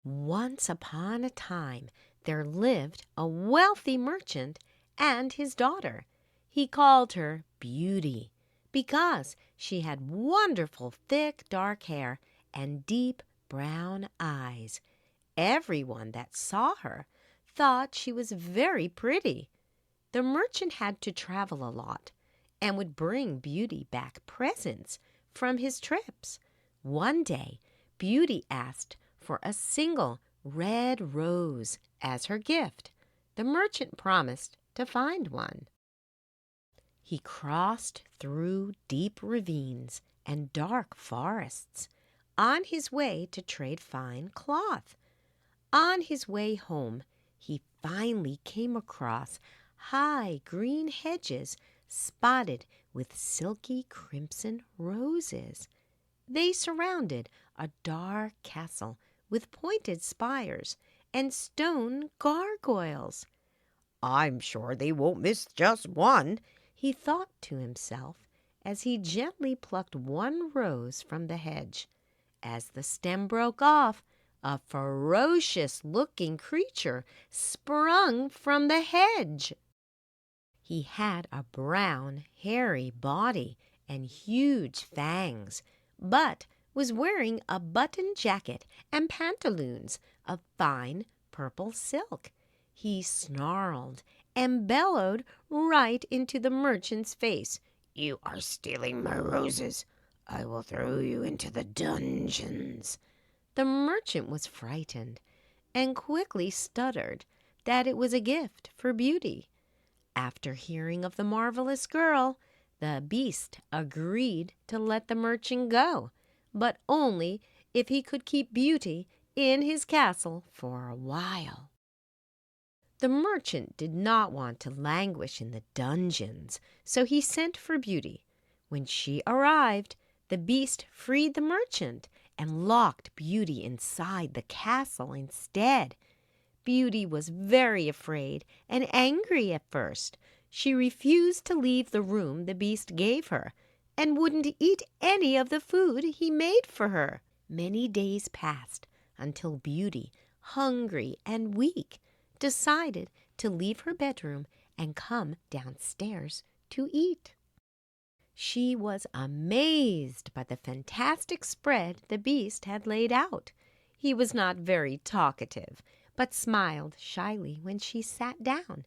Once upon a time there lived a wealthy merchant and his daughter. He called her Beauty because she had wonderful thick dark hair and deep brown eyes. Everyone that saw her thought she was very pretty. The merchant had to travel a lot and would bring Beauty back presents from his trips. One day, Beauty asked for a single red rose as her gift. The merchant promised to find one. He crossed through deep ravines and dark forests on his way to trade fine cloth. On his way home, he finally came across high green hedges spotted with silky crimson roses. They surrounded a dark castle with pointed spires and stone gargoyles. "I'm sure they won't miss just one," he thought to himself as he gently plucked one rose from the hedge. As the stem broke off, a ferocious-looking creature sprung from the hedge. He had a brown, hairy body and huge fangs, but was wearing a button jacket and pantaloons of fine purple silk. He snarled and bellowed right into the merchant's face. "You are stealing my roses. I will throw you into the dungeons." The merchant was frightened and quickly stuttered that it was a gift for Beauty. After hearing of the marvelous girl, the Beast agreed to let the merchant go, but only if he could keep Beauty in his castle for a while. The merchant did not want to languish in the dungeons, so he sent for Beauty. When she arrived, the Beast freed the merchant and locked Beauty inside the castle instead. Beauty was very afraid and angry at first. She refused to leave the room the Beast gave her and wouldn't eat any of the food he made for her. Many days passed until Beauty, hungry and weak, decided to leave her bedroom and come downstairs to eat. She was amazed by the fantastic spread the Beast had laid out. He was not very talkative, but smiled shyly when she sat down.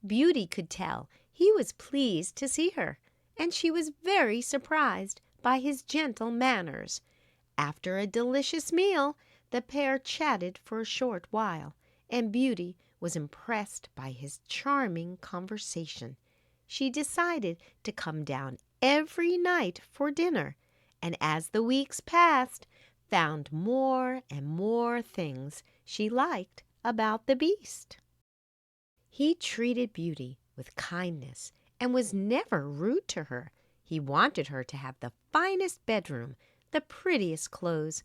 Beauty could tell he was pleased to see her, and she was very surprised by his gentle manners. After a delicious meal, the pair chatted for a short while, and Beauty was impressed by his charming conversation. She decided to come down every night for dinner, and as the weeks passed, found more and more things she liked about the Beast. He treated Beauty with kindness and was never rude to her. He wanted her to have the finest bedroom, the prettiest clothes,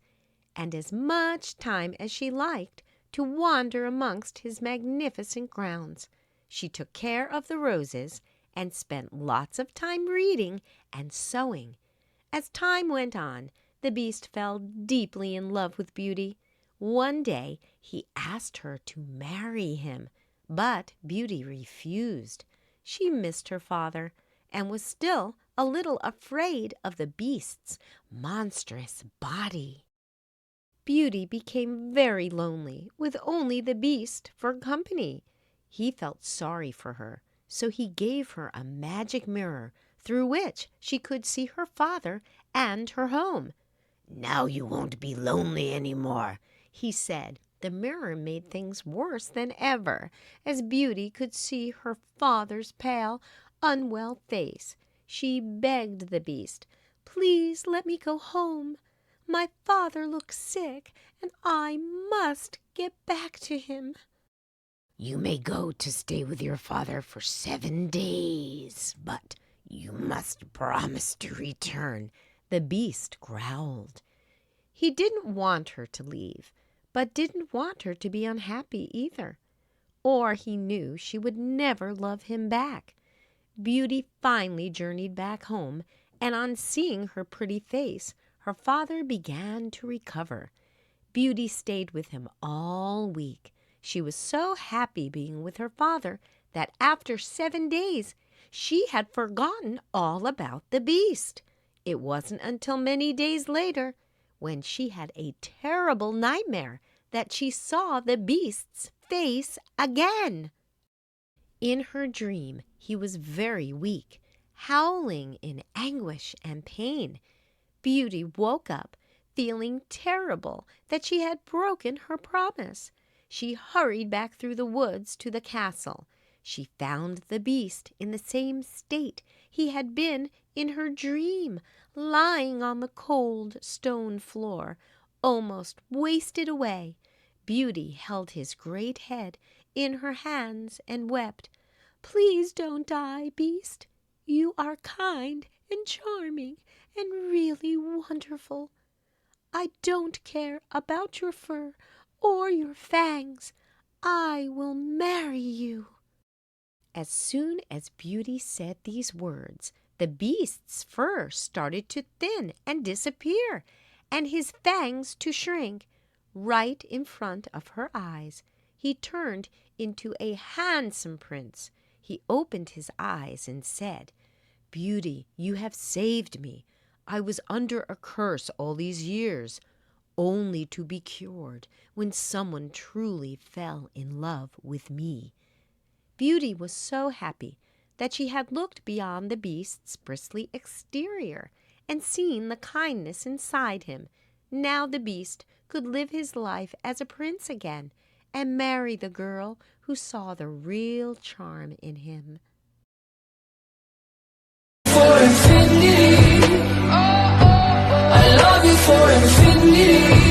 and as much time as she liked to wander amongst his magnificent grounds. She took care of the roses and spent lots of time reading and sewing. As time went on, the Beast fell deeply in love with Beauty. One day he asked her to marry him, but Beauty refused. She missed her father and was still a little afraid of the Beast's monstrous body. Beauty became very lonely with only the Beast for company. He felt sorry for her, so he gave her a magic mirror through which she could see her father and her home. "Now you won't be lonely any more," he said. The mirror made things worse than ever, as Beauty could see her father's pale, unwell face. She begged the Beast, "Please let me go home. My father looks sick, and I must get back to him." "You may go to stay with your father for 7 days, but you must promise to return," the Beast growled. He didn't want her to leave, but didn't want her to be unhappy either, or he knew she would never love him back. Beauty finally journeyed back home, and on seeing her pretty face, her father began to recover. Beauty stayed with him all week. She was so happy being with her father that after 7 days she had forgotten all about the Beast. It wasn't until many days later, when she had a terrible nightmare, that she saw the Beast's face again. In her dream, he was very weak, howling in anguish and pain. Beauty woke up, feeling terrible that she had broken her promise. She hurried back through the woods to the castle. She found the Beast in the same state he had been in her dream, lying on the cold stone floor, almost wasted away. Beauty held his great head in her hands and wept. "Please don't die, Beast. You are kind and charming and really wonderful. I don't care about your fur or your fangs. I will marry you." As soon as Beauty said these words, the Beast's fur started to thin and disappear, and his fangs to shrink. Right in front of her eyes, he turned into a handsome prince. He opened his eyes and said, "Beauty, you have saved me. I was under a curse all these years, only to be cured when someone truly fell in love with me." Beauty was so happy that she had looked beyond the Beast's bristly exterior and seen the kindness inside him. Now the Beast could live his life as a prince again and marry the girl who saw the real charm in him. For infinity, I love you for infinity.